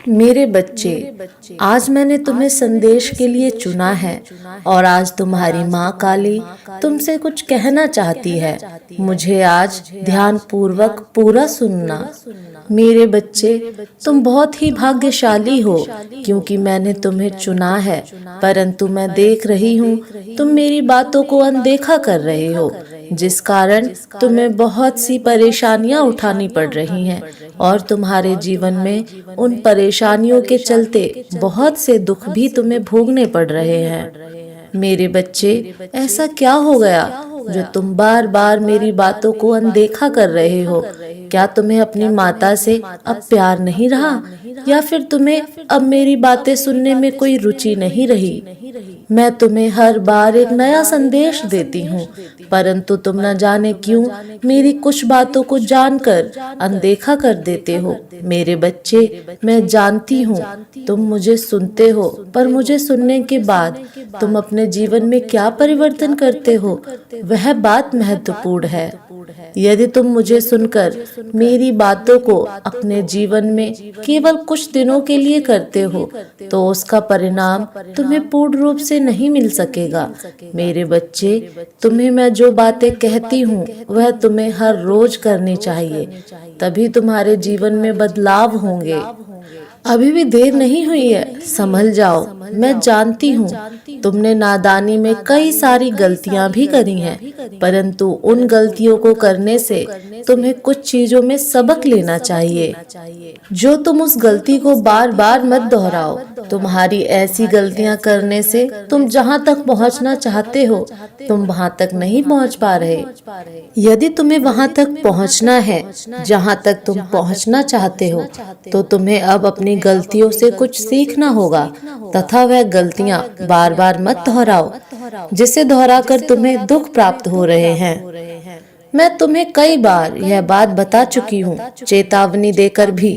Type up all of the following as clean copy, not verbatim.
मेरे बच्चे, आज मैंने तुम्हें संदेश के लिए चुना है और आज तुम्हारी माँ काली तुमसे कुछ कहना चाहती है। मुझे आज ध्यान पूर्वक पूरा सुनना। मेरे बच्चे, तुम बहुत ही भाग्यशाली हो क्योंकि मैंने तुम्हें चुना है, परंतु मैं देख रही हूँ तुम मेरी बातों को अनदेखा कर रहे हो, जिस कारण तुम्हें बहुत सी परेशानियां उठानी पड़ रही हैं और तुम्हारे जीवन में उन परेशानियों के चलते बहुत से दुख भी तुम्हें भोगने पड़ रहे हैं। मेरे बच्चे, ऐसा क्या हो गया जो तुम बार बार मेरी बातों को अनदेखा कर रहे हो? क्या तुम्हें अपनी माता से अब प्यार नहीं रहा या फिर तुम्हें अब मेरी बातें सुनने में कोई रुचि नहीं रही? मैं तुम्हें हर बार एक नया संदेश देती हूँ, परंतु तुम न जाने क्यों मेरी कुछ बातों को जानकर अनदेखा कर देते हो। मेरे बच्चे, मैं जानती हूँ तुम मुझे सुनते हो, पर मुझे सुनने के बाद तुम अपने जीवन में क्या परिवर्तन करते हो, वह बात महत्वपूर्ण है। यदि तुम मुझे सुनकर मेरी बातों को अपने जीवन में केवल कुछ दिनों के लिए करते हो, तो उसका परिणाम तुम्हें पूर्ण रूप से नहीं मिल सकेगा। मेरे बच्चे, तुम्हें मैं जो बातें कहती हूँ वह तुम्हें हर रोज करनी चाहिए, तभी तुम्हारे जीवन में बदलाव होंगे। अभी भी देर नहीं हुई है, संभल जाओ। मैं जानती हूँ तुमने नादानी में कई सारी गलतियां भी करी हैं, परंतु उन गलतियों को करने से तुम्हें कुछ चीजों में सबक लेना चाहिए। जो तुम उस गलती को बार बार मत दोहराओ। तुम्हारी ऐसी गलतियां करने से तुम जहाँ तक पहुँचना चाहते हो, तुम वहाँ तक नहीं पहुँच पा रहे। यदि तुम्हें वहाँ तक पहुँचना है जहाँ तक तुम पहुँचना चाहते हो, तो तुम्हें अब अपनी गलतियों से कुछ सीखना होगा तथा वह गलतियां बार बार मत दोहराओ, जिसे दोहराकर तुम्हें दुख प्राप्त हो रहे हैं। मैं तुम्हें कई बार यह बात बता चुकी हूँ, चेतावनी देकर भी,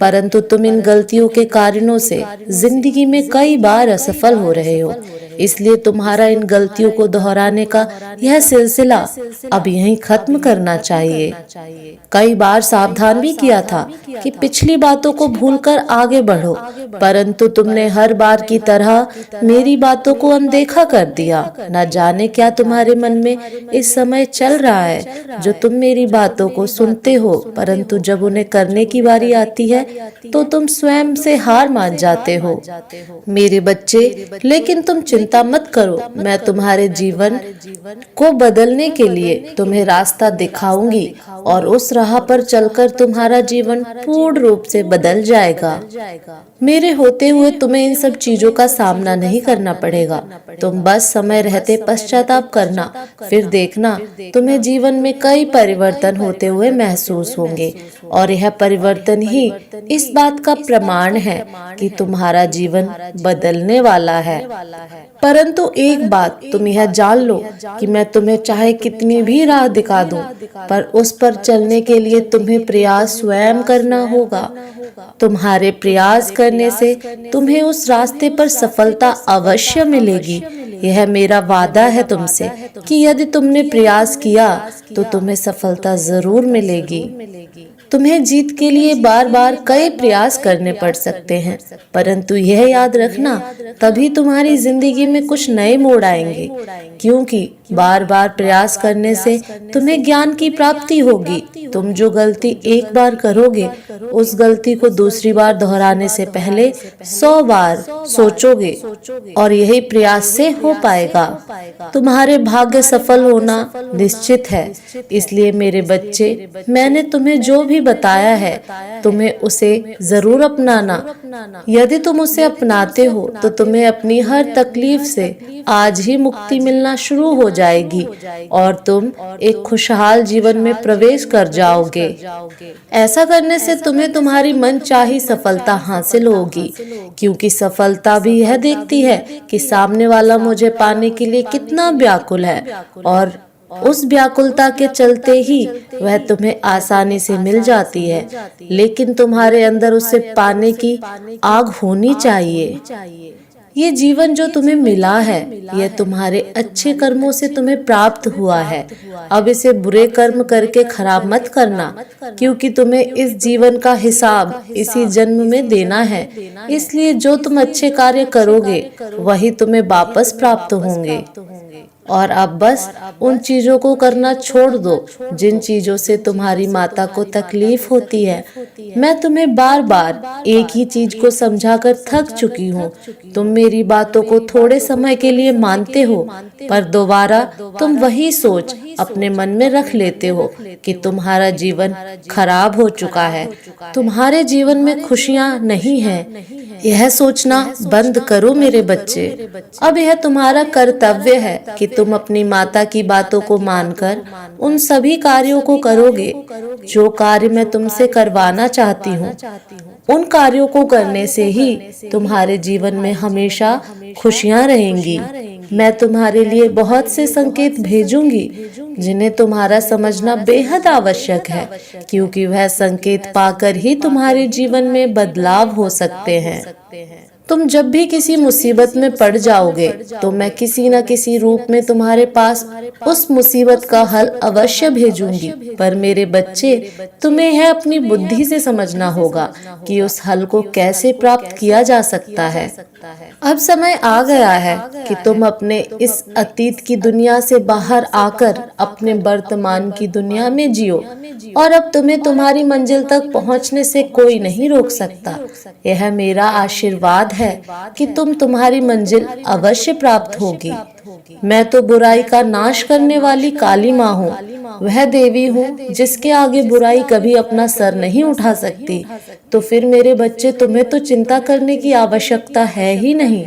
परंतु तुम इन गलतियों के कारणों से जिंदगी में कई बार असफल हो रहे हो। इसलिए तुम्हारा इन गलतियों को दोहराने का यह सिलसिला अब यहीं खत्म करना चाहिए। कई बार सावधान भी किया था कि पिछली बातों को भूलकर आगे बढ़ो, परंतु तुमने हर बार की तरह मेरी बातों को अनदेखा कर दिया। न जाने क्या तुम्हारे मन में इस समय चल रहा है जो तुम मेरी बातों को सुनते हो, परंतु जब उन्हें करने की बारी आती है तो तुम स्वयं से हार मान जाते हो। मेरे बच्चे, लेकिन तुम चिंता मत करो, मैं तुम्हारे जीवन को बदलने के लिए तुम्हें रास्ता दिखाऊंगी और उस राह पर चलकर तुम्हारा जीवन पूर्ण रूप से बदल जाएगा। मेरे होते हुए तुम्हें इन सब चीजों का सामना नहीं करना पड़ेगा। तुम बस समय रहते पश्चाताप करना, फिर देखना तुम्हें जीवन में कई परिवर्तन होते हुए महसूस होंगे और यह परिवर्तन ही इस बात का प्रमाण है कि तुम्हारा जीवन बदलने वाला है। परंतु एक बात तुम यह जान लो कि मैं तुम्हें चाहे कितनी भी राह दिखा दूं, पर उस पर चलने के लिए तुम्हें प्रयास स्वयं करना होगा। तुम्हारे प्रयास करने से तुम्हें उस रास्ते पर सफलता अवश्य मिलेगी। यह मेरा वादा है तुमसे कि यदि तुमने प्रयास किया तो तुम्हें सफलता जरूर मिलेगी। तुम्हें जीत के लिए बार बार कई प्रयास करने पड़ सकते हैं, परंतु यह याद रखना तभी तुम्हारी जिंदगी में कुछ नए मोड़ आएंगे, क्योंकि बार बार प्रयास करने से तुम्हें ज्ञान की प्राप्ति होगी। तुम जो गलती एक बार करोगे, उस गलती को दूसरी बार दोहराने से पहले 100 बार सोचोगे और यही प्रयास से हो पाएगा। तुम्हारे भाग्य सफल होना निश्चित है। इसलिए मेरे बच्चे, मैंने तुम्हें जो भी बताया है तुम्हें उसे जरूर अपनाना। यदि तुम उसे अपनाते हो तो तुम्हें अपनी हर तकलीफ से आज ही मुक्ति मिलना शुरू हो जाएगी और तुम एक खुशहाल जीवन में प्रवेश कर जाओगे। ऐसा करने से तुम्हें तुम्हारी मनचाही सफलता हासिल होगी, क्योंकि सफलता भी यह देखती है कि सामने वाला मुझे पाने के लिए कितना व्याकुल है और उस व्याकुलता के चलते ही वह तुम्हें आसानी से मिल जाती है, लेकिन तुम्हारे अंदर उसे पाने की आग होनी चाहिए। ये जीवन जो तुम्हें मिला है यह तुम्हारे अच्छे कर्मों से तुम्हें प्राप्त हुआ है। अब इसे बुरे कर्म करके खराब मत करना, क्योंकि तुम्हें इस जीवन का हिसाब इसी जन्म में देना है। इसलिए जो तुम अच्छे कार्य करोगे वही तुम्हें वापस प्राप्त होंगे। और अब बस उन चीजों को करना छोड़ दो जिन चीजों से तुम्हारी माता को तकलीफ होती है। मैं तुम्हें बार बार एक ही चीज को समझाकर थक चुकी हूँ। तुम मेरी बातों को थोड़े समय के लिए मानते हो, पर दोबारा तुम वही सोच अपने मन में रख लेते हो कि तुम्हारा जीवन खराब हो चुका है, तुम्हारे जीवन में खुशियाँ नहीं हैं। यह सोचना बंद करो मेरे बच्चे। अब यह तुम्हारा कर्तव्य है कि तुम अपनी माता की बातों को मानकर उन सभी कार्यों को करोगे जो कार्य मैं तुमसे करवाना चाहती हूँ। उन कार्यों को करने से ही तुम्हारे जीवन में हमेशा खुशियाँ रहेंगी। मैं तुम्हारे लिए बहुत से संकेत भेजूंगी जिन्हें तुम्हारा समझना बेहद आवश्यक है, क्योंकि वह संकेत पाकर ही तुम्हारे जीवन में बदलाव हो सकते हैं। तुम जब भी किसी मुसीबत में पड़ जाओगे तो मैं किसी न किसी रूप में तुम्हारे पास उस मुसीबत का हल अवश्य भेजूंगी। पर मेरे बच्चे, तुम्हें यह अपनी बुद्धि से समझना होगा कि उस हल को कैसे प्राप्त किया जा सकता है। अब समय आ गया है कि तुम अपने इस अतीत की दुनिया से बाहर आकर अपने वर्तमान की दुनिया में जियो, और अब तुम्हें तुम्हारी मंजिल तक पहुंचने से कोई नहीं रोक सकता। यह मेरा आशीर्वाद है कि तुम्हारी मंजिल अवश्य प्राप्त होगी। मैं तो बुराई का नाश करने वाली काली माँ हूँ, वह देवी हूँ जिसके आगे बुराई कभी अपना सर नहीं उठा सकती। तो फिर मेरे बच्चे, तुम्हें तो चिंता करने की आवश्यकता है ही नहीं,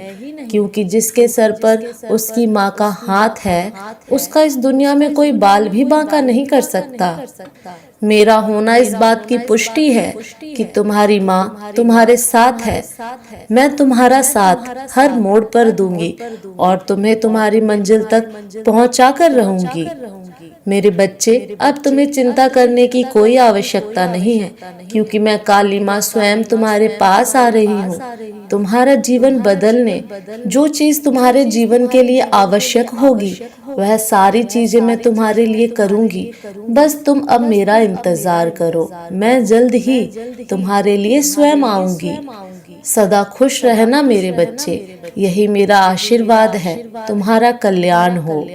क्योंकि जिसके सर पर उसकी माँ का हाथ है उसका इस दुनिया में कोई बाल भी बांका नहीं कर सकता। मेरा होना इस बात की पुष्टि है कि तुम्हारी माँ तुम्हारे साथ है। मैं तुम्हारा साथ हर मोड़ पर दूंगी और तुम्हें तुम्हारी मंजिल तक पहुंचा कर रहूंगी। मेरे बच्चे, अब तुम्हें चिंता करने की कोई आवश्यकता नहीं है, क्योंकि मैं काली माँ स्वयं तुम्हारे पास आ रही हूँ। तुम्हारा जीवन बदलने जो चीज तुम्हारे जीवन के लिए आवश्यक होगी वह सारी चीजें मैं तुम्हारे लिए करूंगी। बस तुम अब मेरा इंतजार करो, मैं जल्द ही तुम्हारे लिए स्वयं आऊंगी। सदा खुश रहना मेरे बच्चे, यही मेरा आशीर्वाद है। तुम्हारा कल्याण हो।